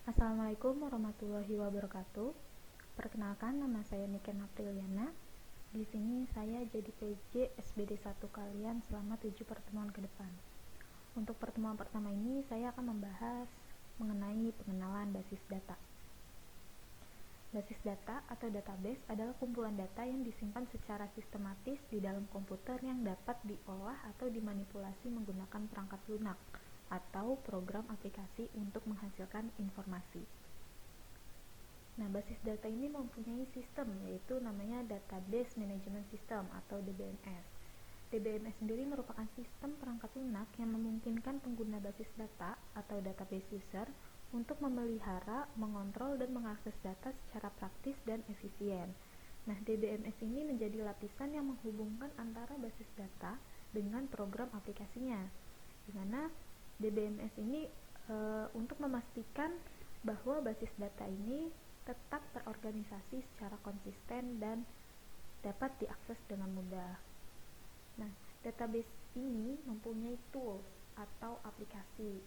Assalamualaikum warahmatullahi wabarakatuh. Perkenalkan, nama saya Niken Apriliana. Di sini saya jadi PJ SBD 1 kalian selama 7 pertemuan ke depan. Untuk pertemuan pertama ini saya akan membahas mengenai pengenalan basis data. Basis data atau database adalah kumpulan data yang disimpan secara sistematis di dalam komputer yang dapat diolah atau dimanipulasi menggunakan perangkat lunak atau program aplikasi untuk menghasilkan informasi. Nah, basis data ini mempunyai sistem, yaitu namanya Database Management System atau DBMS. DBMS sendiri merupakan sistem perangkat lunak yang memungkinkan pengguna basis data atau database user untuk memelihara, mengontrol, dan mengakses data secara praktis dan efisien. Nah, DBMS ini menjadi lapisan yang menghubungkan antara basis data dengan program aplikasinya, di mana DBMS ini untuk memastikan bahwa basis data ini tetap terorganisasi secara konsisten dan dapat diakses dengan mudah. Nah, database ini mempunyai tools atau aplikasi.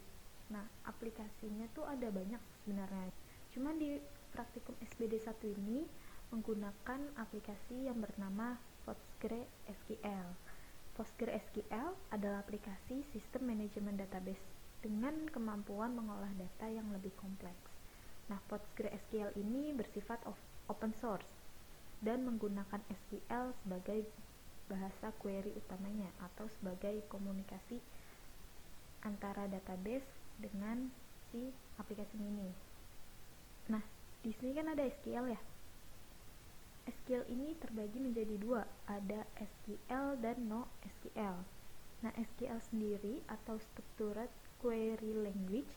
Nah, aplikasinya tuh ada banyak sebenarnya. Cuma di praktikum SBD 1 ini menggunakan aplikasi yang bernama PostgreSQL. PostgreSQL adalah aplikasi sistem manajemen database dengan kemampuan mengolah data yang lebih kompleks. Nah, PostgreSQL ini bersifat open source dan menggunakan SQL sebagai bahasa query utamanya atau sebagai komunikasi antara database dengan si aplikasi ini. Nah, di sini kan ada SQL ya. SQL ini terbagi menjadi dua, ada SQL dan NoSQL. Nah, SQL sendiri atau Structured Query Language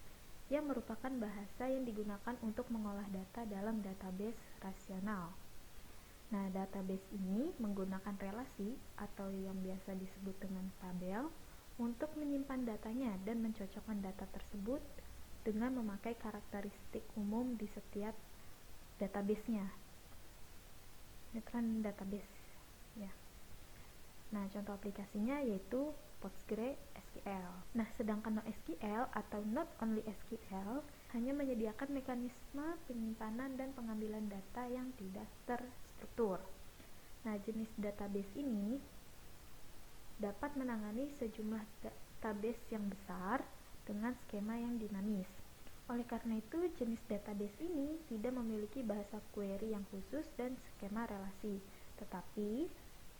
yang merupakan bahasa yang digunakan untuk mengolah data dalam database rasional. Nah, database ini menggunakan relasi atau yang biasa disebut dengan tabel untuk menyimpan datanya dan mencocokkan data tersebut dengan memakai karakteristik umum di setiap database-nya. Neutron database ya. Nah, contoh aplikasinya yaitu PostgreSQL. Nah, sedangkan NoSQL atau Not Only SQL hanya menyediakan mekanisme penyimpanan dan pengambilan data yang tidak terstruktur. Nah, jenis database ini dapat menangani sejumlah database yang besar dengan skema yang dinamis. Oleh karena itu, jenis database ini tidak memiliki bahasa query yang khusus dan skema relasi, tetapi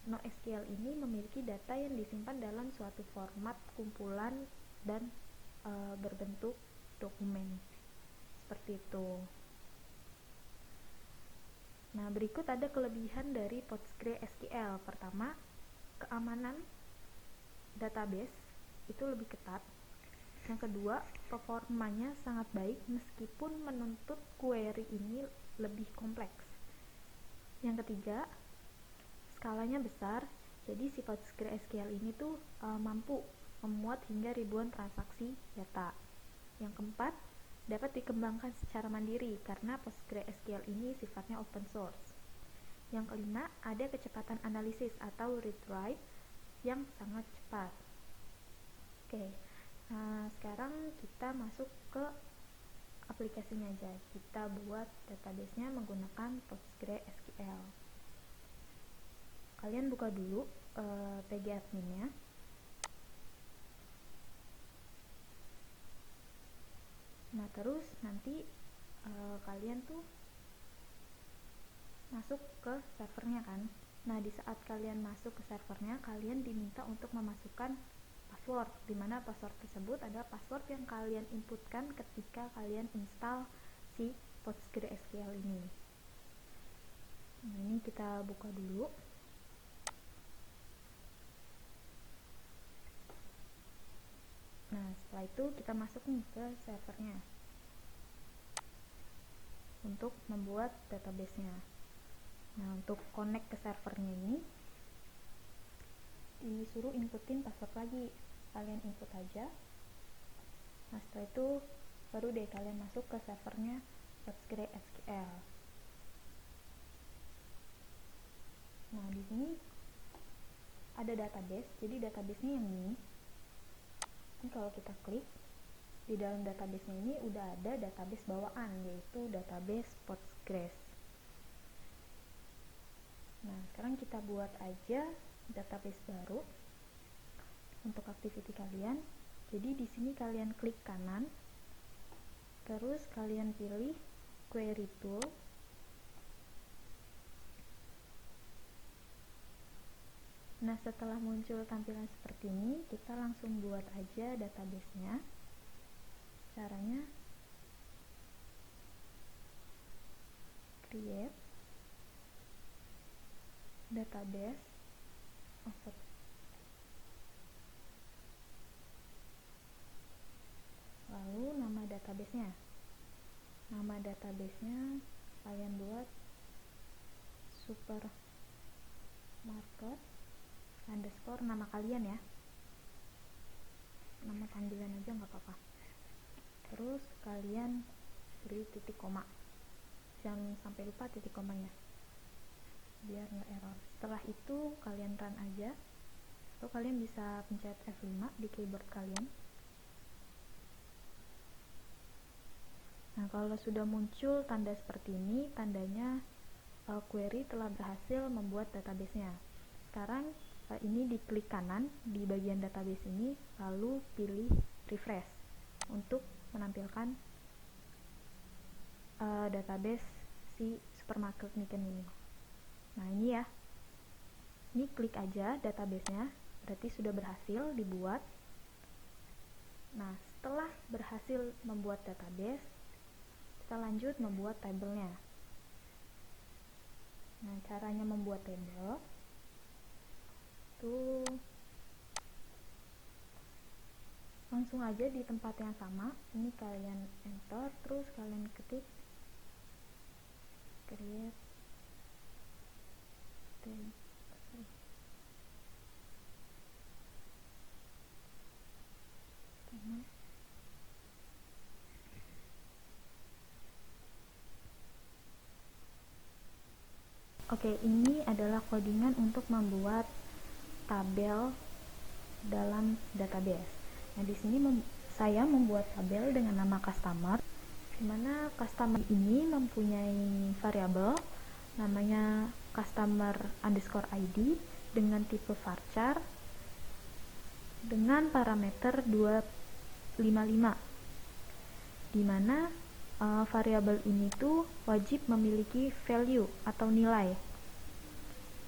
NoSQL ini memiliki data yang disimpan dalam suatu format kumpulan dan berbentuk dokumen. Seperti itu. Nah, berikut ada kelebihan dari PostgreSQL. Pertama, keamanan database itu lebih ketat. Yang kedua, performanya sangat baik meskipun menuntut query ini lebih kompleks. Yang ketiga, skalanya besar, jadi si PostgreSQL ini tuh mampu memuat hingga ribuan transaksi data. Yang keempat, dapat dikembangkan secara mandiri karena PostgreSQL ini sifatnya open source. Yang kelima, ada kecepatan analisis atau read-write yang sangat cepat. Oke. Nah, sekarang kita masuk ke aplikasinya aja. Kita buat database-nya menggunakan PostgreSQL. Kalian buka dulu PG admin-nya. Nah, terus nanti kalian tuh masuk ke servernya kan. Nah, di saat kalian masuk ke servernya, kalian diminta untuk memasukkan password, dimana password tersebut adalah password yang kalian inputkan ketika kalian install si PostgreSQL ini. Nah, ini kita buka dulu. Nah, setelah itu kita masuk nih ke servernya untuk membuat database-nya. Nah, untuk connect ke servernya ini disuruh inputin password lagi. Kalian input aja. Nah, setelah itu baru deh kalian masuk ke servernya PostgreSQL. Nah, di sini ada database. Jadi database-nya yang ini. Ini kalau kita klik, di dalam database ini udah ada database bawaan, yaitu database Postgres. Nah, sekarang kita buat aja database baru untuk activity kalian. Jadi di sini kalian klik kanan, terus kalian pilih query tool. Nah, setelah muncul tampilan seperti ini, kita langsung buat aja database-nya. Caranya create database, lalu nama database-nya. Nama database-nya kalian buat supermarket underscore nama kalian ya, nama panggilan aja nggak apa-apa. Terus kalian beri titik koma, jangan sampai lupa titik komanya biar nggak error. Setelah itu kalian run aja, atau kalian bisa pencet F5 di keyboard kalian. Nah, kalau sudah muncul tanda seperti ini, tandanya query telah berhasil membuat database-nya. Sekarang ini diklik kanan di bagian database ini, lalu pilih refresh untuk menampilkan database si supermarket Niken ini. Nah, ini ya, ini klik aja database-nya, berarti sudah berhasil dibuat. Nah, setelah berhasil membuat database, kita lanjut membuat tabelnya. Nah, caranya membuat tabel tuh langsung aja di tempat yang sama. Ini kalian enter, terus kalian ketik create Oke, ini adalah codingan untuk membuat tabel dalam database. Nah, di sini saya membuat tabel dengan nama customer, di mana customer ini mempunyai variabel namanya customer underscore ID dengan tipe varchar dengan parameter 255, di mana variabel ini tuh wajib memiliki value atau nilai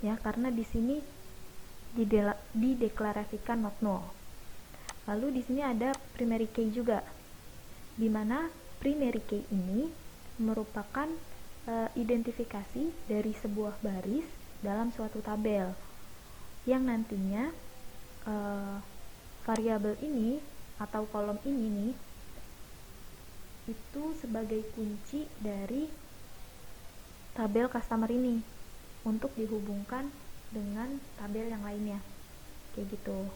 ya, karena di sini dideklarasikan not null. Lalu di sini ada primary key juga, di mana primary key ini merupakan identifikasi dari sebuah baris dalam suatu tabel, yang nantinya variabel ini atau kolom ini nih itu sebagai kunci dari tabel customer ini untuk dihubungkan dengan tabel yang lainnya, kayak gitu.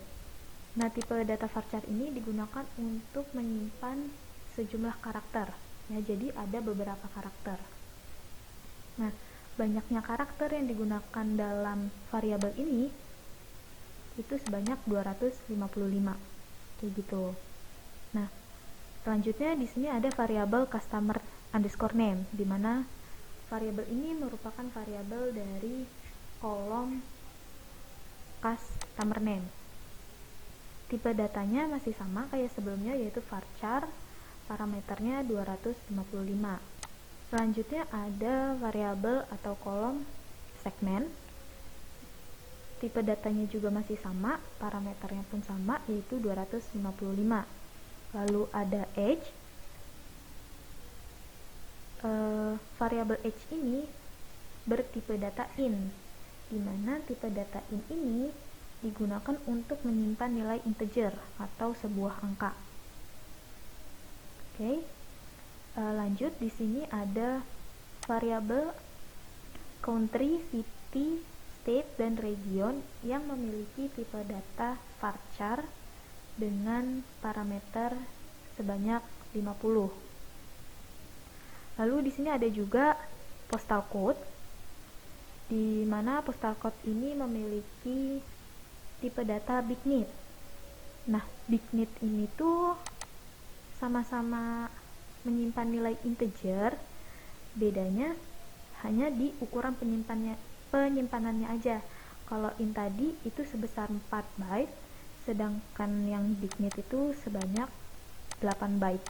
Nah, tipe data varchar ini digunakan untuk menyimpan sejumlah karakter ya, jadi ada beberapa karakter. Nah, banyaknya karakter yang digunakan dalam variabel ini itu sebanyak 255, kayak gitu. Nah, selanjutnya di sini ada variabel customer underscore name, di mana variabel ini merupakan variabel dari kolom customer name. Tipe datanya masih sama kayak sebelumnya, yaitu varchar, parameternya 255. Selanjutnya ada variabel atau kolom segmen. Tipe datanya juga masih sama, parameternya pun sama, yaitu 255. Lalu ada age. Variabel age ini bertipe data in, di mana tipe data in ini digunakan untuk menyimpan nilai integer atau sebuah angka. Oke. Lanjut, di sini ada variabel country, city, state, dan region yang memiliki tipe data varchar dengan parameter sebanyak 50. Lalu di sini ada juga postal code, di mana postal code ini memiliki tipe data BigNet. Nah, BigNet ini tuh sama-sama menyimpan nilai integer, bedanya hanya di ukuran penyimpanannya aja. Kalau int tadi itu sebesar 4 byte, sedangkan yang dignit itu sebanyak 8 byte,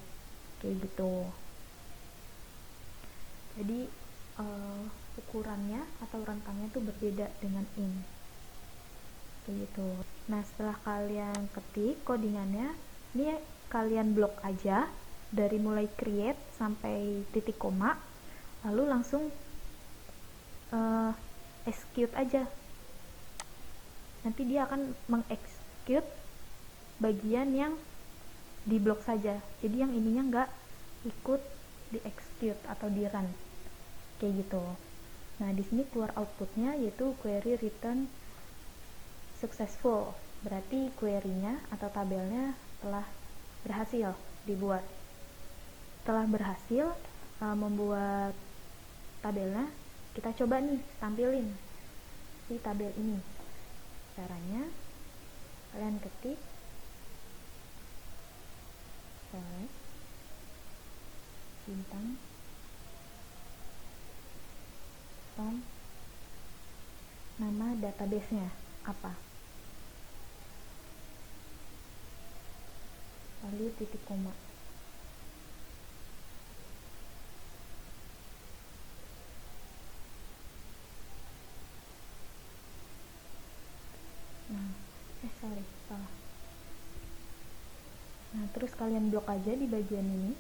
kayak gitu. Jadi ukurannya atau rentangnya itu berbeda dengan int, kayak gitu. Nah, setelah kalian ketik codingannya, ini kalian blok aja dari mulai create sampai titik koma, lalu langsung execute aja. Nanti dia akan mengexecute bagian yang di blok saja, jadi yang ininya nggak ikut di execute atau di run, kayak gitu. Nah, di sini keluar outputnya yaitu query return successful, berarti query-nya atau tabelnya telah berhasil dibuat. Setelah berhasil membuat tabelnya, kita coba nih tampilin di tabel ini. Caranya kalian ketik select bintang from nama database-nya apa, lalu titik koma. Salah. Nah, terus kalian blok aja di bagian ini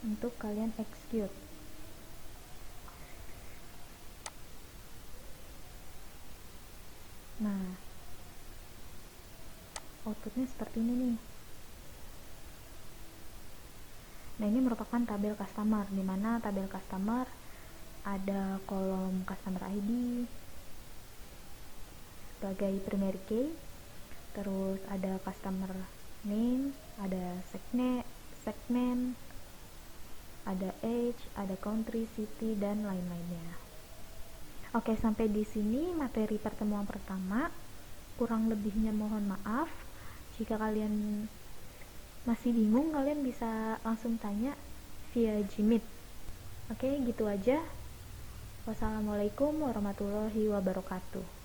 untuk kalian execute. Nah, outputnya seperti ini nih. Nah, ini merupakan tabel customer, di mana tabel customer ada kolom customer ID sebagai primary key, terus ada customer name, ada segment, ada age, ada country, city, dan lain-lainnya. Oke, sampai di sini materi pertemuan pertama. Kurang lebihnya mohon maaf. Jika kalian masih bingung, kalian bisa langsung tanya via Gmeet. Oke, gitu aja. Wassalamualaikum warahmatullahi wabarakatuh.